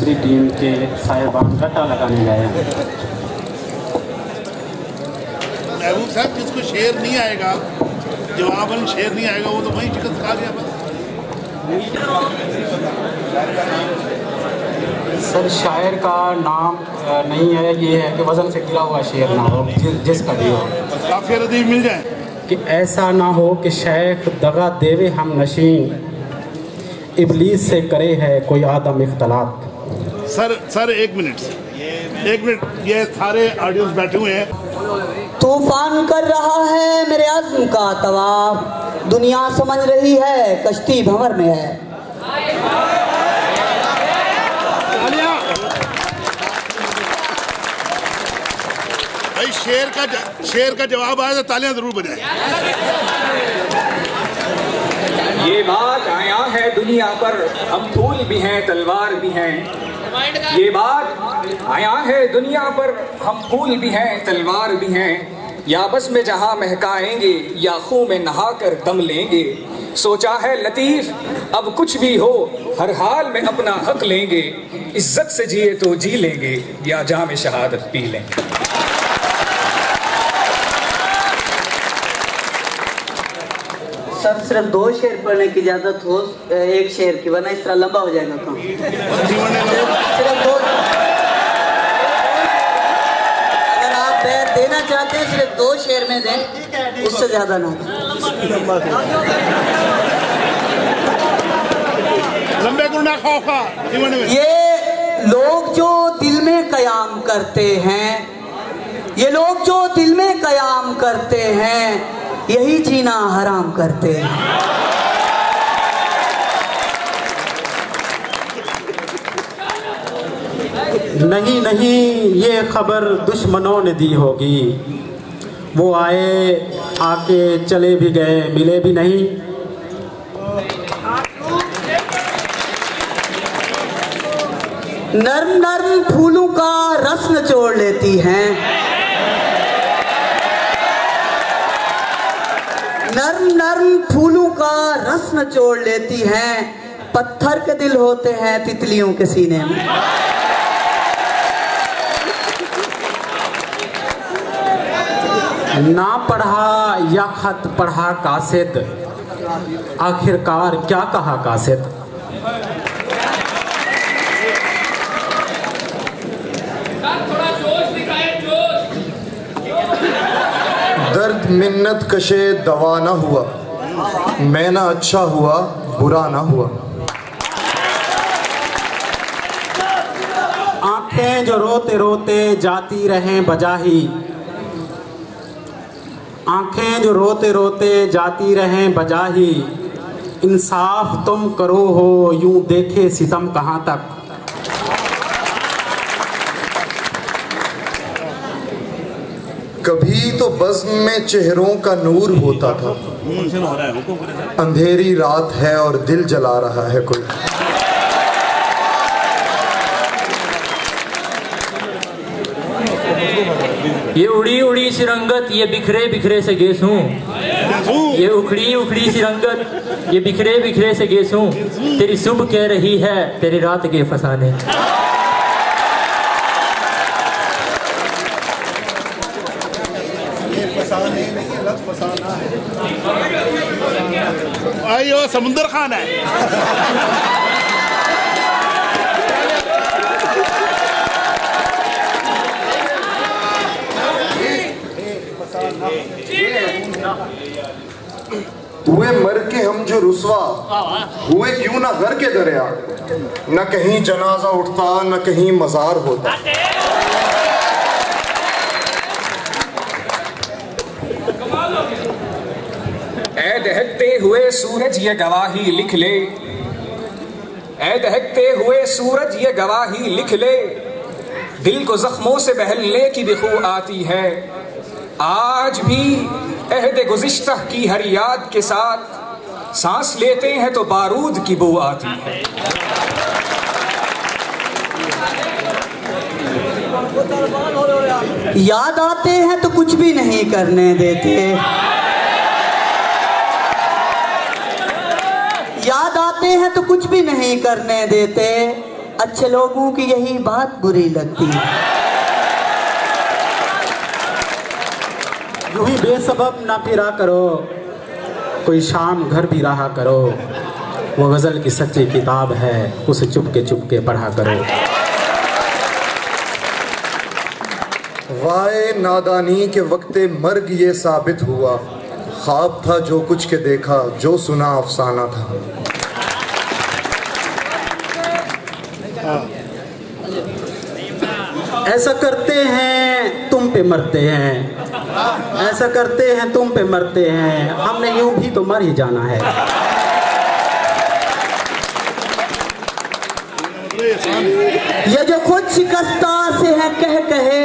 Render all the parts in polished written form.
दूसरी टीम के साहिबान गट्टा लगाने गए हैं। महबूब साहब, जिसको शेर नहीं आएगा, जवाबन शेर नहीं आएगा, वो तो वहीं शिकस्त खा गया बस। सर शायर का नाम नहीं है, ये है कि वज़न से गिरा हुआ शेर ना हो, जिसका भी हो। काफिया रदीफ मिल जाए कि ऐसा ना हो कि शेख दगा देवे हम नशीन, इबलीस से करे है कोई आदम इख्तलात। सर एक मिनट, ये सारे ऑडियंस बैठे हुए हैं। तूफान कर रहा है मेरे अज़्म का तवाफ, दुनिया समझ रही है कश्ती भंवर में है। भाई शेर का जवाब आया तो तालियां जरूर बजाएं। ये बात आया है दुनिया पर, हम फूल भी हैं तलवार भी हैं। ये बात आया है दुनिया पर, हम फूल भी हैं तलवार भी हैं। या बस में जहां महकाएंगे या खूह में नहा कर दम लेंगे। सोचा है लतीफ अब कुछ भी हो, हर हाल में अपना हक लेंगे। इज्जत से जिए तो जी लेंगे या जाम शहादत पी लेंगे। सर सिर्फ 2 शेर पढ़ने की इजाजत हो, एक शेर की, वरना इस तरह लंबा हो जाएगा काम। सिर्फ 2, अगर आप बैठ देना चाहते हैं सिर्फ 2 शेर में दें, उससे ज्यादा ना। लंबे गुंडा खौफा। ये लोग जो दिल में कयाम करते हैं, ये लोग जो दिल में कयाम करते हैं, यही जीना हराम करते हैं। नहीं ये खबर दुश्मनों ने दी होगी, वो आए आके चले भी गए मिले भी नहीं। नर्म नर्म फूलों का रस निचोड़ लेती हैं, नर्म नर्म फूलों का रस निचोड़ लेती हैं। पत्थर के दिल होते हैं तितलियों के सीने में। ना पढ़ा या खत पढ़ा कासिद, आखिरकार क्या कहा कासिद। दर्द मिन्नत कशे दवा ना हुआ, मैं ना अच्छा हुआ बुरा ना हुआ। आंखें जो रोते रोते जाती रहें बजाही, आंखें जो रोते रोते जाती रहें बजाही। इंसाफ तुम करो हो यूं देखे सितम कहाँ तक। कभी तो बज़्म में चेहरों का नूर होता था, अंधेरी रात है और दिल जला रहा है कोई। ये उड़ी उड़ी सी रंगत, ये बिखरे बिखरे से गेसूं। ये उखड़ी उखड़ी सी रंगत, ये बिखरे बिखरे से गेसूं। तेरी सुबह कह रही है तेरी रात के फसाने। आइयो समुंदर खान है। हुए मर के हम जो रुसवा हुए क्यों ना घर के दरिया, न कहीं जनाजा उठता न कहीं मजार होता। ऐ दहकते हुए सूरज ये गवाही लिख ले, ऐ दहकते हुए सूरज ये गवाही लिख ले। दिल को जख्मों से बहलने की भी खू आती है। आज भी अहद गुज़िश्ता की हर याद के साथ सांस लेते हैं तो बारूद की बू आती है। याद आते हैं तो कुछ भी नहीं करने देते, याद आते हैं तो कुछ भी नहीं करने देते। अच्छे लोगों की यही बात बुरी लगती है। यूं ही बेसबब ना फिरा करो, कोई शाम घर भी रहा करो, वो गज़ल की सच्ची किताब है, उसे चुपके पढ़ा करो। वाए नादानी के वक्ते मर्ग ये साबित हुआ, ख्वाब था जो कुछ के देखा, जो सुना अफसाना था। ऐसा करते हैं तुम पे मरते हैं, ऐसा करते हैं तुम पे मरते हैं, हमने यूं भी तो मर ही जाना है। ये जो खुद शिकस्ता से है कह कहे,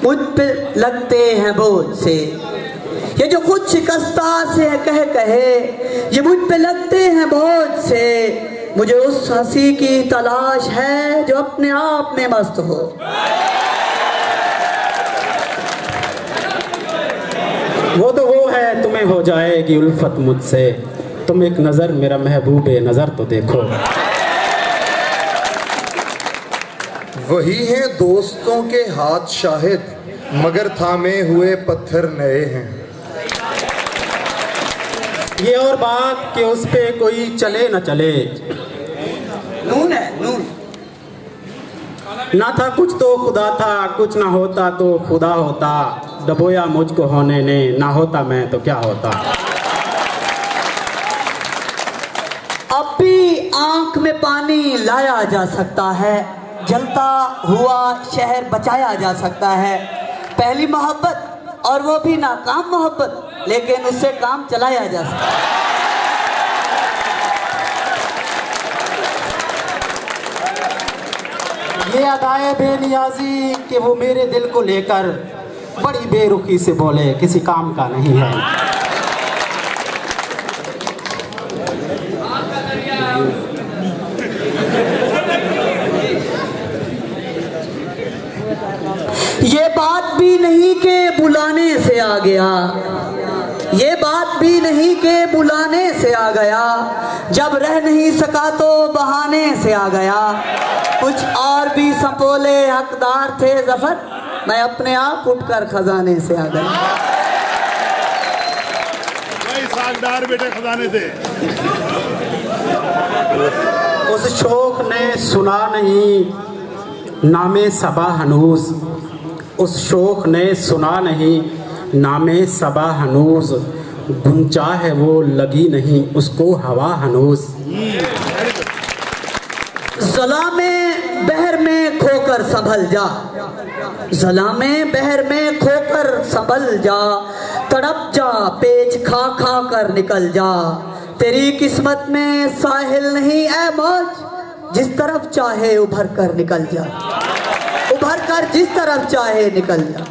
मुझ पे लगते हैं बोझ से। ये जो खुद शिकस्ता से है कह कहे, ये मुझ पे लगते हैं बोझ से। मुझे उस हंसी की तलाश है जो अपने आप में मस्त हो। वो तो वो है तुम्हें हो जाएगी उल्फत मुझसे, तुम एक नजर मेरा महबूबे नजर तो देखो। वही हैं दोस्तों के हाथ शाहिद, मगर थामे हुए पत्थर नए हैं। ये और बात कि उस पे कोई चले न चले, नून है नून। ना था कुछ तो खुदा था, कुछ ना होता तो खुदा होता, डबोया मुझको होने ने, ना होता मैं तो क्या होता। अब भी आंख में पानी लाया जा सकता है, जलता हुआ शहर बचाया जा सकता है। पहली मोहब्बत और वो भी नाकाम मोहब्बत, लेकिन उससे काम चलाया जा सकता है। ये अदाए बेनियाजी कि वो मेरे दिल को लेकर बड़ी बेरुखी से बोले, किसी काम का नहीं है। ये बात भी नहीं कि बुलाने से आ गया, ये बात भी नहीं कि बुलाने से आ गया, जब रह नहीं सका तो बहाने से आ गया। कुछ और भी संपोले हकदार थे जफर, मैं अपने आप उठकर खजाने से आ गया। भाई सागदार बेटे खजाने थे। उस शोक ने सुना नहीं नामे सबा हनूज, उस शोक ने सुना नहीं नामे सबा हनूज, गुंचा है वो लगी नहीं उसको हवा हनूज। ज़ला में बहर में खोकर संभल जा, ज़ला में बहर में खोकर संभल जा, तड़प जा पेच खा खा कर निकल जा। तेरी किस्मत में साहिल नहीं ऐ मौज, जिस तरफ चाहे उभर कर निकल जा, उभर कर जिस तरफ चाहे निकल जा।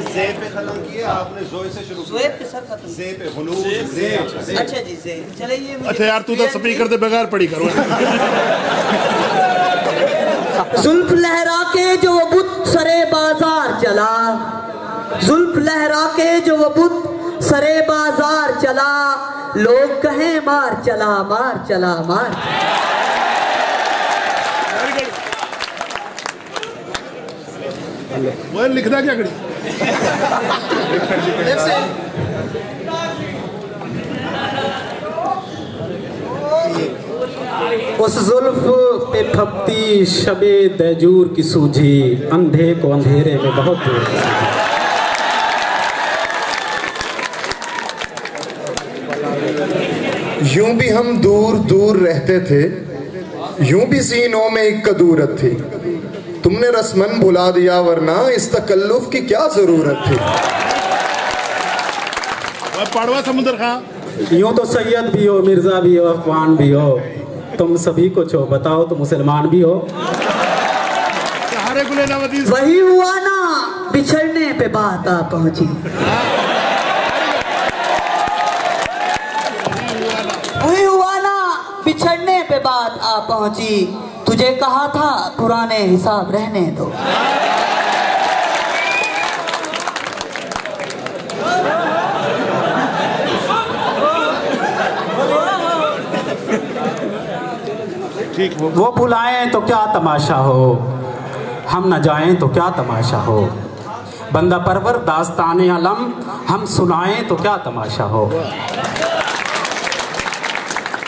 ज़े पे खत्म किया आपने, ज़ोए से शुरू किया। पे सर खत्म। ज़े पे हुनूज़, ज़े। अच्छा जी ज़े। चले ये अच्छा यार तू तो स्पीकर दे बगैर पढ़ी करो। जुल्फ लहरा के जो वो बुत सरे बाजार चला, जुल्फ लहरा के जो वो बुत सरे बाजार चला, लोग कहें मार चला मार चला मार। वो लिखना क्या करी। उस जुल्फ पे फपती शबे दैजूर की सूझी, अंधे को अंधेरे में बहुत दूर। यूं भी हम दूर दूर रहते थे, यूं भी सीनों में एक कदूरत थी, तुमने रस्मन भुला दिया वरना इस तकल्लुफ की क्या जरूरत थी। पाड़वा समुद्र खां। यूं तो सैयद भी हो, मिर्जा भी हो, अफवान भी हो, तुम सभी कुछ हो, बताओ तो मुसलमान भी हो। वही हुआ ना बिछड़ने पे बात आ पहुंची, वही हुआ ना बिछड़ने पे बात आ पहुंची। तुझे कहा था पुराने हिसाब रहने दो। वो बुलाएं तो क्या तमाशा हो, हम न जाएं तो क्या तमाशा हो। बंदा परवर दास्ताने अलम हम सुनाएं तो क्या तमाशा हो।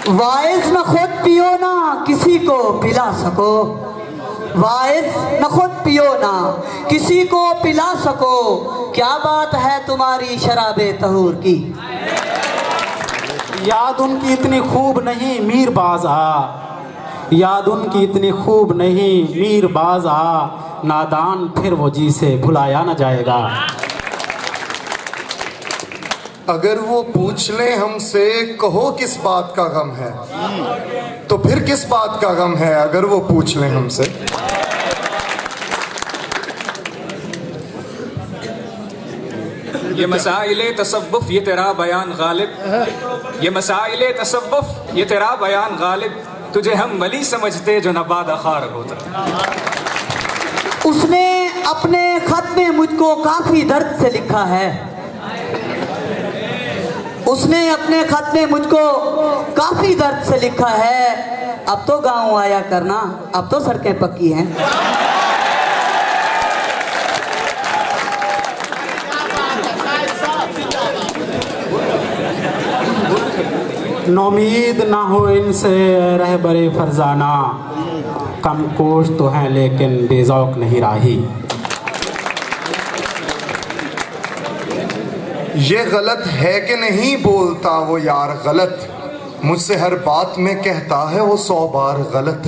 वाइज न खुद पियो ना किसी को पिला सको, वाइज न खुद पियो ना किसी को पिला सको। क्या बात है तुम्हारी शराबे तहूर की। याद उनकी इतनी खूब नहीं मीर बाज आ, याद उनकी इतनी खूब नहीं मीर बाज आ। नादान फिर वो जी से भुलाया न जाएगा। अगर वो पूछ ले हमसे कहो किस बात का गम है, तो फिर किस बात का गम है अगर वो पूछ ले हमसे। ये मसाइले तसव्वुफ ये तेरा बयान गालिब, ये मसाइले तसव्वुफ ये तेरा बयान गालिब। तुझे हम वली समझते जो नबादा खार होता। उसने अपने खत में मुझको काफी दर्द से लिखा है, उसने अपने खत में मुझको काफी दर्द से लिखा है। अब तो गांव आया करना, अब तो सड़कें पक्की हैं। नौमीद ना हो इनसे रहबरे फरजाना, कम कोश तो हैं लेकिन बेज़ौक नहीं राही। ये गलत है कि नहीं बोलता वो यार गलत, मुझसे हर बात में कहता है वो 100 बार गलत।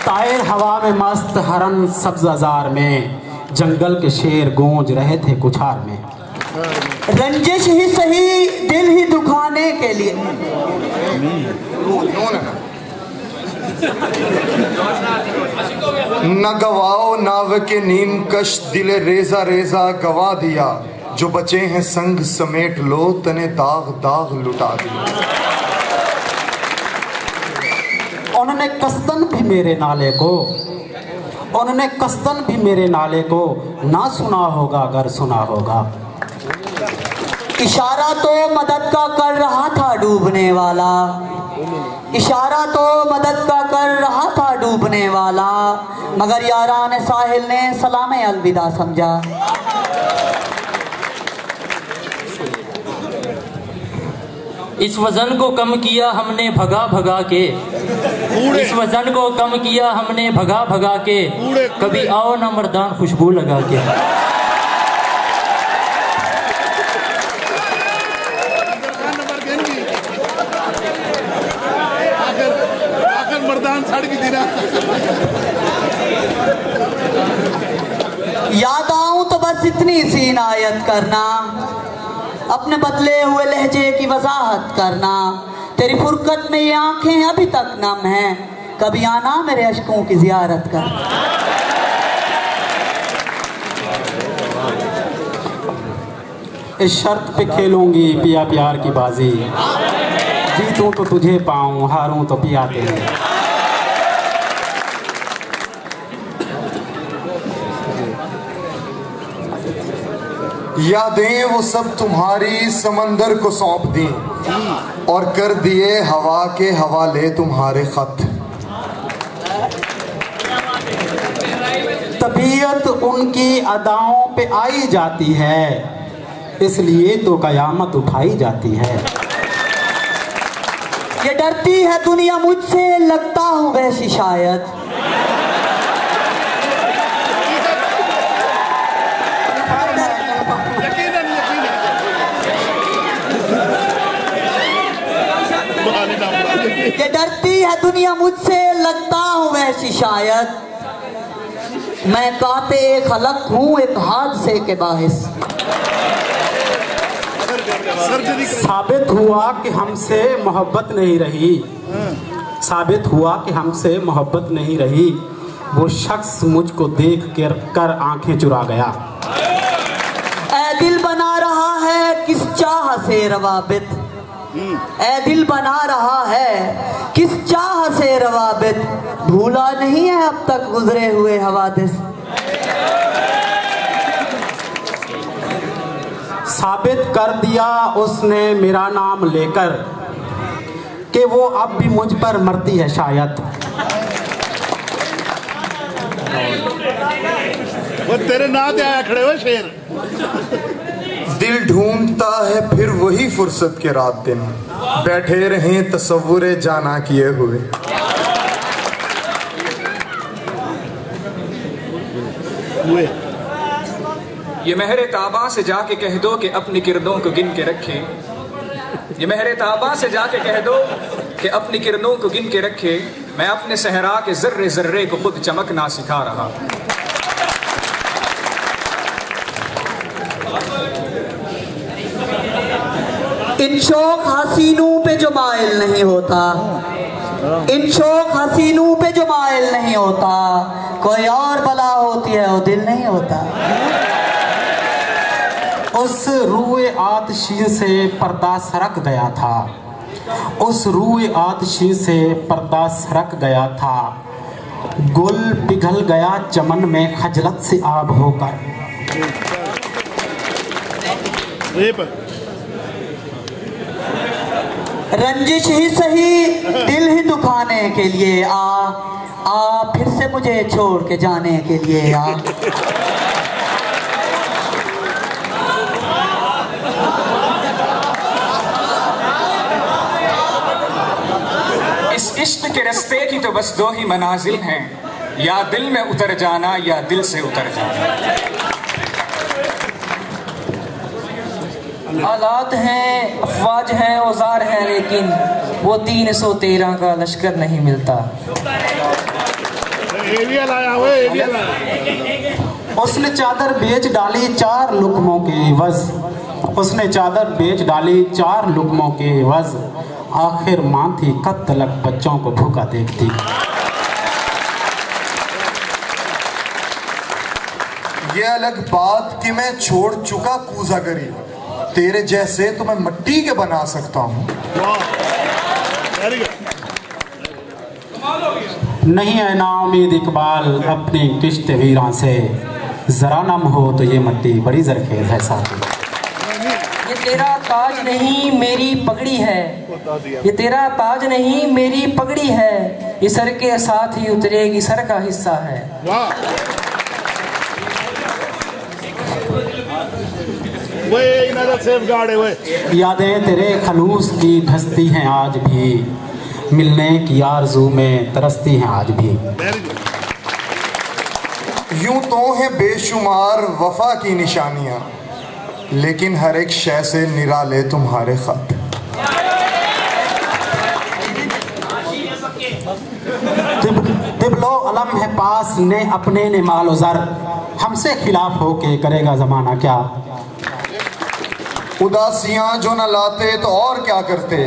तायर हवा में मस्त हरन सब्ज़ार में, जंगल के शेर गूंज रहे थे कुछार में। रंजिश ही सही दिल ही दुखाने के लिए, न गवाओ नाव के नीम कश दिले रेजा रेजा गवा दिया। जो बचे हैं संग समेट लो तने दाग दाग लुटा दिया। उन्होंने कस्तन भी मेरे नाले को, उन्होंने कस्तन भी मेरे नाले को ना सुना होगा अगर सुना होगा। इशारा तो मदद का कर रहा था डूबने वाला, इशारा तो मदद का कर रहा था डूबने वाला। मगर यारान साहिल ने सलामे अलविदा समझा। इस वजन को कम किया हमने भगा भगा के, इस वजन को कम किया हमने भगा भगा के। कभी आओ ना मर्दान खुशबू लगा के। मर्दान सड़ की दिना याद आऊं तो बस इतनी सी इनायत करना, अपने बदले हुए लहजे की वजाहत करना। तेरी फुरकत में ये आंखें अभी तक नम हैं, कभी आना मेरे अश्कों की जियारत कर। इस शर्त पे खेलूंगी पिया प्यार की बाजी, जीतूं तो तुझे पाऊं हारूं तो पिया तेरे। यादें वो सब तुम्हारी समंदर को सौंप दी और कर दिए हवा के हवाले तुम्हारे खत। तबीयत उनकी अदाओं पे आई जाती है, इसलिए तो कयामत उठाई जाती है। ये डरती है दुनिया मुझसे, लगता हूँ वैसी शायद। ये डरती है दुनिया मुझसे, लगता हूँ वैसी शायद। मैं काते खलक हूँ एक हादसे के बाहिस। साबित हुआ कि हमसे मोहब्बत नहीं रही, साबित हुआ कि हमसे मोहब्बत नहीं रही। वो शख्स मुझको देख कर आंखें चुरा गया। ऐ दिल बना रहा है किस चाह से रवाबित, ऐ दिल बना रहा है किस चाह से रवाबित। भूला नहीं है अब तक गुजरे हुए हवादिस। साबित कर दिया उसने मेरा नाम लेकर, कि वो अब भी मुझ पर मरती है शायद। वो तेरे नाथ आया खड़े हुए शेर। दिल ढूंढता है फिर वही फुर्सत के रात दिन, बैठे रहें तसव्वुरे जाना किए हुए। ये महरे ताबा से जाके कह दो कि अपनी किरदों को गिन के रखे। ये महरे ताबा से जाके कह दो कि अपनी किरदों को गिन के रखे। मैं अपने सहरा के जर्रे जर्रे को खुद चमकना सिखा रहा। इन शौक हसीनों पे जो माइल नहीं होता, इन शौक हसीनों पे जो माइल नहीं होता, कोई और बला होती है वो दिल नहीं होता। उस रूए आतशी से पर्दा सरक गया था, उस रूए आतशी से पर्दा सरक गया था। गुल पिघल गया चमन में खजलत से आब होकर। रंजिश ही सही दिल ही दुखाने के लिए आ फिर से मुझे छोड़ के जाने के लिए आ। इस इश्क के रास्ते की तो बस दो ही मनाजिल हैं, या दिल में उतर जाना या दिल से उतर जाना। आलात हैं, अफवाज हैं, औजार हैं, लेकिन वो 313 का लश्कर नहीं मिलता। उसने चादर बेच डाली 4 लुकमों के एवज, उसने चादर बेच डाली 4 लुकमों के एवज। आखिर मां थी कब तलक बच्चों को भूखा देखती। ये अलग बात कि मैं छोड़ चुका कूजा करी, तेरे जैसे तो मैं मिट्टी के बना सकता हूँ। नहीं है नाउमीद इकबाल अपनी किश्त वीरां से, जरा नम हो तो ये मिट्टी बड़ी जरखेज है साथी। ये तेरा ताज नहीं मेरी पगड़ी है, ये तेरा ताज नहीं मेरी पगड़ी है, ये सर के साथ ही उतरेगी, सर का हिस्सा है। यादें तेरे खलूस की धसती हैं आज भी, मिलने की आरज़ू में तरसती हैं आज भी। यूं तो है बेशुमार वफा की निशानियां, लेकिन हर एक शय से निराले तुम्हारे खत। तिबलो अलम है पास ने अपने ने मालो जर, हमसे खिलाफ होके करेगा जमाना क्या। उदासियां जो न लाते तो और क्या करते,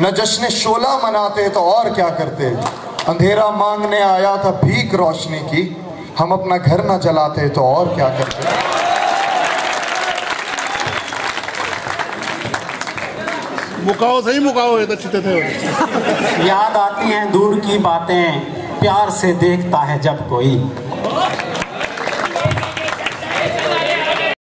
न जश्न शोला मनाते तो और क्या करते। अंधेरा मांगने आया था भीख रोशनी की, हम अपना घर न जलाते तो और क्या करते। मुकाओ सही मुकाओ, ये तो चिते थे। याद आती हैं दूर की बातें, प्यार से देखता है जब कोई।